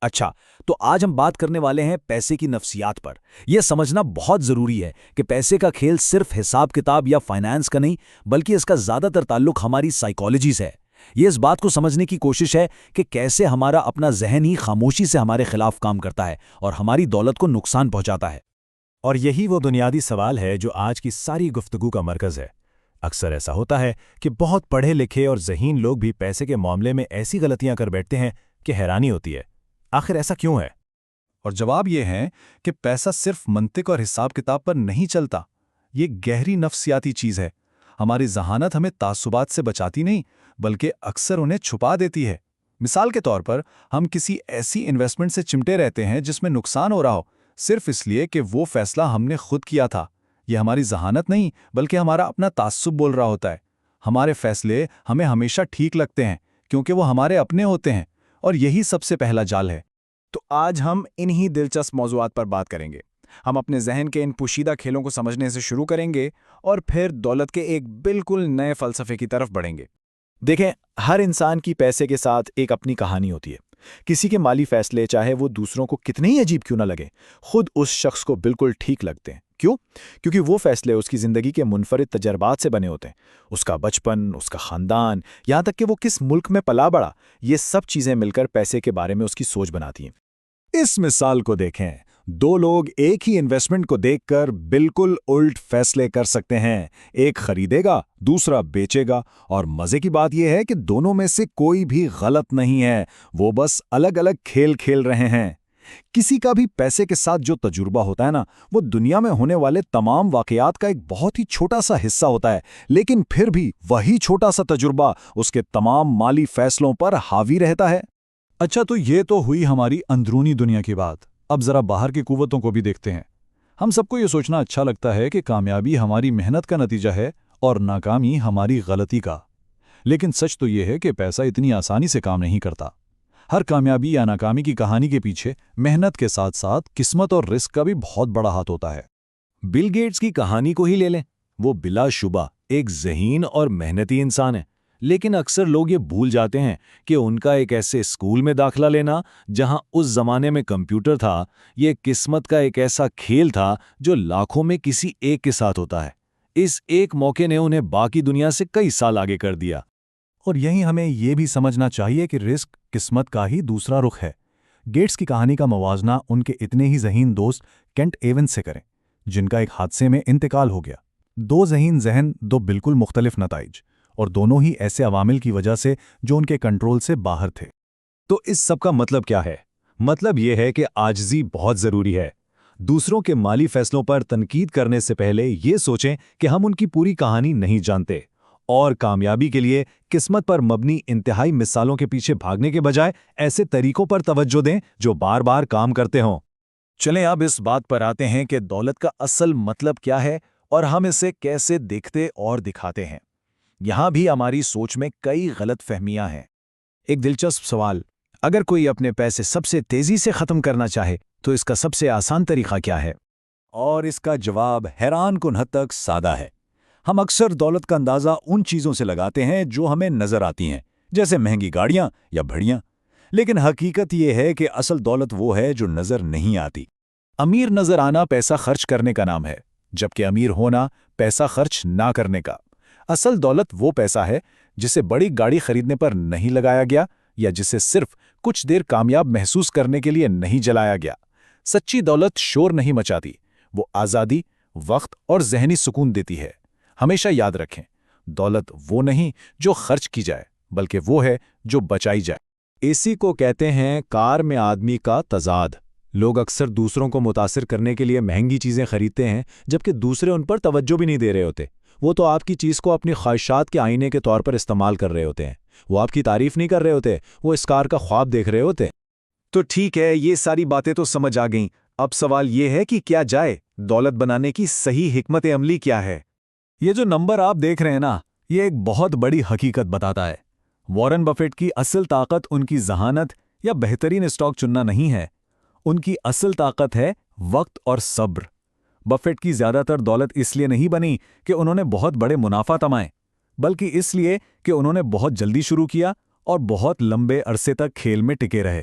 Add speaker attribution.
Speaker 1: اچھا، تو آج ہم بات کرنے والے ہیں پیسے کی نفسیات پر۔ یہ سمجھنا بہت ضروری ہے کہ پیسے کا کھیل صرف حساب کتاب یا فائنانس کا نہیں، بلکہ اس کا زیادہ تر تعلق ہماری سائیکالوجی سے ہے۔ یہ اس بات کو سمجھنے کی کوشش ہے کہ کیسے ہمارا اپنا ذہن ہی خاموشی سے ہمارے خلاف کام کرتا ہے اور ہماری دولت کو نقصان پہنچاتا ہے۔
Speaker 2: اور یہی وہ بنیادی سوال ہے جو آج کی ساری گفتگو کا مرکز ہے۔ اکثر ایسا ہوتا ہے کہ بہت پڑھے لکھے اور ذہین لوگ بھی پیسے کے معاملے میں ایسی غلطیاں کر بیٹھتے ہیں کہ حیرانی ہوتی ہے، آخر ایسا کیوں ہے؟
Speaker 3: اور جواب یہ ہے کہ پیسہ صرف منطق اور حساب کتاب پر نہیں چلتا، یہ گہری نفسیاتی چیز ہے۔ ہماری ذہانت ہمیں تعصبات سے بچاتی نہیں، بلکہ اکثر انہیں چھپا دیتی ہے۔ مثال کے طور پر ہم کسی ایسی انویسٹمنٹ سے چمٹے رہتے ہیں جس میں نقصان ہو رہا ہو، صرف اس لیے کہ وہ فیصلہ ہم نے خود کیا تھا۔ یہ ہماری ذہانت نہیں، بلکہ ہمارا اپنا تعصب بول رہا ہوتا ہے۔ ہمارے فیصلے ہمیں ہمیشہ ٹھیک لگتے ہیں کیونکہ وہ ہمارے اپنے ہوتے ہیں، اور یہی سب سے پہلا جال ہے۔
Speaker 4: تو آج ہم انہی دلچسپ موضوعات پر بات کریں گے۔ ہم اپنے ذہن کے ان پوشیدہ کھیلوں کو سمجھنے سے شروع کریں گے اور پھر دولت کے ایک بالکل نئے فلسفے کی طرف بڑھیں گے۔
Speaker 2: دیکھیں، ہر انسان کی پیسے کے ساتھ ایک اپنی کہانی ہوتی ہے۔ کسی کے مالی فیصلے چاہے وہ دوسروں کو کتنے ہی عجیب کیوں نہ لگیں، خود اس شخص کو بالکل ٹھیک لگتے ہیں۔ کیوں؟ کیونکہ وہ فیصلے اس کی زندگی کے منفرد تجربات سے بنے ہوتے ہیں۔ اس کا بچپن، اس کا خاندان، یہاں تک کہ وہ کس ملک میں پلا بڑھا، یہ سب چیزیں مل کر پیسے کے بارے میں اس کی سوچ بناتی ہیں۔
Speaker 1: اس مثال کو دیکھیں، دو لوگ ایک ہی انویسٹمنٹ کو دیکھ کر بالکل الٹ فیصلے کر سکتے ہیں۔ ایک خریدے گا، دوسرا بیچے گا، اور مزے کی بات یہ ہے کہ دونوں میں سے کوئی بھی غلط نہیں ہے، وہ بس الگ الگ کھیل کھیل رہے ہیں۔ کسی کا بھی پیسے کے ساتھ جو تجربہ ہوتا ہے نا، وہ دنیا میں ہونے والے تمام واقعات کا ایک بہت ہی چھوٹا سا حصہ ہوتا ہے، لیکن پھر بھی وہی چھوٹا سا تجربہ اس کے تمام مالی فیصلوں پر حاوی رہتا ہے۔
Speaker 3: اچھا، تو یہ تو ہوئی ہماری اندرونی دنیا کی بات۔ اب ذرا باہر کی قوتوں کو بھی دیکھتے ہیں۔ ہم سب کو یہ سوچنا اچھا لگتا ہے کہ کامیابی ہماری محنت کا نتیجہ ہے اور ناکامی ہماری غلطی کا۔ لیکن سچ تو یہ ہے کہ پیسہ اتنی آسانی سے کام نہیں کرتا۔ ہر کامیابی یا ناکامی کی کہانی کے پیچھے محنت کے ساتھ ساتھ قسمت اور رزق کا بھی بہت بڑا ہاتھ ہوتا ہے۔
Speaker 1: بل گیٹس کی کہانی کو ہی لے لیں، وہ بلا شبہ ایک ذہین اور محنتی انسان ہے، لیکن اکثر لوگ یہ بھول جاتے ہیں کہ ان کا ایک ایسے اسکول میں داخلہ لینا جہاں اس زمانے میں کمپیوٹر تھا، یہ قسمت کا ایک ایسا کھیل تھا جو لاکھوں میں کسی ایک کے ساتھ ہوتا ہے۔ اس ایک موقع نے انہیں باقی دنیا سے کئی سال آگے کر دیا۔
Speaker 3: اور یہیں ہمیں یہ بھی سمجھنا چاہیے کہ رزق قسمت کا ہی دوسرا رخ ہے۔ گیٹس کی کہانی کا موازنہ ان کے اتنے ہی ذہین دوست کینٹ ایونز سے کریں، جن کا ایک حادثے میں انتقال ہو گیا۔ دو ذہین ذہن، دو بالکل مختلف نتائج، اور دونوں ہی ایسے عوامل کی وجہ سے جو ان کے کنٹرول سے باہر تھے۔
Speaker 2: تو اس سب کا مطلب کیا ہے؟ مطلب یہ ہے کہ عاجزی بہت ضروری ہے۔ دوسروں کے مالی فیصلوں پر تنقید کرنے سے پہلے یہ سوچیں کہ ہم ان کی پوری کہانی نہیں جانتے، اور کامیابی کے لیے قسمت پر مبنی انتہائی مثالوں کے پیچھے بھاگنے کے بجائے ایسے طریقوں پر توجہ دیں جو بار بار کام کرتے ہوں۔
Speaker 1: چلیں اب اس بات پر آتے ہیں کہ دولت کا اصل مطلب کیا ہے اور ہم اسے کیسے دیکھتے اور دکھاتے ہیں۔ یہاں بھی ہماری سوچ میں کئی غلط فہمیاں ہیں۔ ایک دلچسپ سوال، اگر کوئی اپنے پیسے سب سے تیزی سے ختم کرنا چاہے تو اس کا سب سے آسان طریقہ کیا ہے؟
Speaker 2: اور اس کا جواب حیران کن حد تک سادہ ہے۔ ہم اکثر دولت کا اندازہ ان چیزوں سے لگاتے ہیں جو ہمیں نظر آتی ہیں، جیسے مہنگی گاڑیاں یا بھڑیاں، لیکن حقیقت یہ ہے کہ اصل دولت وہ ہے جو نظر نہیں آتی۔
Speaker 1: امیر نظر آنا پیسہ خرچ کرنے کا نام ہے، جبکہ امیر ہونا پیسہ خرچ نہ کرنے کا۔ اصل دولت وہ پیسہ ہے جسے بڑی گاڑی خریدنے پر نہیں لگایا گیا، یا جسے صرف کچھ دیر کامیاب محسوس کرنے کے لیے نہیں جلایا گیا۔ سچی دولت شور نہیں مچاتی، وہ آزادی، وقت اور ذہنی سکون دیتی ہے۔ ہمیشہ یاد رکھیں، دولت وہ نہیں جو خرچ کی جائے، بلکہ وہ ہے جو بچائی جائے۔
Speaker 2: اسی کو کہتے ہیں کار میں آدمی کا تضاد۔ لوگ اکثر دوسروں کو متاثر کرنے کے لیے مہنگی چیزیں خریدتے ہیں، جبکہ دوسرے ان پر توجہ بھی نہیں دے رہے ہوتے۔ وہ تو آپ کی چیز کو اپنی خواہشات کے آئینے کے طور پر استعمال کر رہے ہوتے ہیں۔ وہ آپ کی تعریف نہیں کر رہے ہوتے، وہ اس کار کا خواب دیکھ رہے ہوتے۔
Speaker 4: تو ٹھیک ہے، یہ ساری باتیں تو سمجھ آ گئیں۔ اب سوال یہ ہے کہ کیا جائے، دولت بنانے کی صحیح حکمت عملی کیا ہے؟
Speaker 3: یہ جو نمبر آپ دیکھ رہے ہیں نا، یہ ایک بہت بڑی حقیقت بتاتا ہے۔ وارن بفیٹ کی اصل طاقت ان کی ذہانت یا بہترین اسٹاک چننا نہیں ہے، ان کی اصل طاقت ہے وقت اور صبر۔ بفیٹ کی زیادہ تر دولت اس لیے نہیں بنی کہ انہوں نے بہت بڑے منافع کمائے، بلکہ اس لیے کہ انہوں نے بہت جلدی شروع کیا اور بہت لمبے عرصے تک کھیل میں ٹکے رہے۔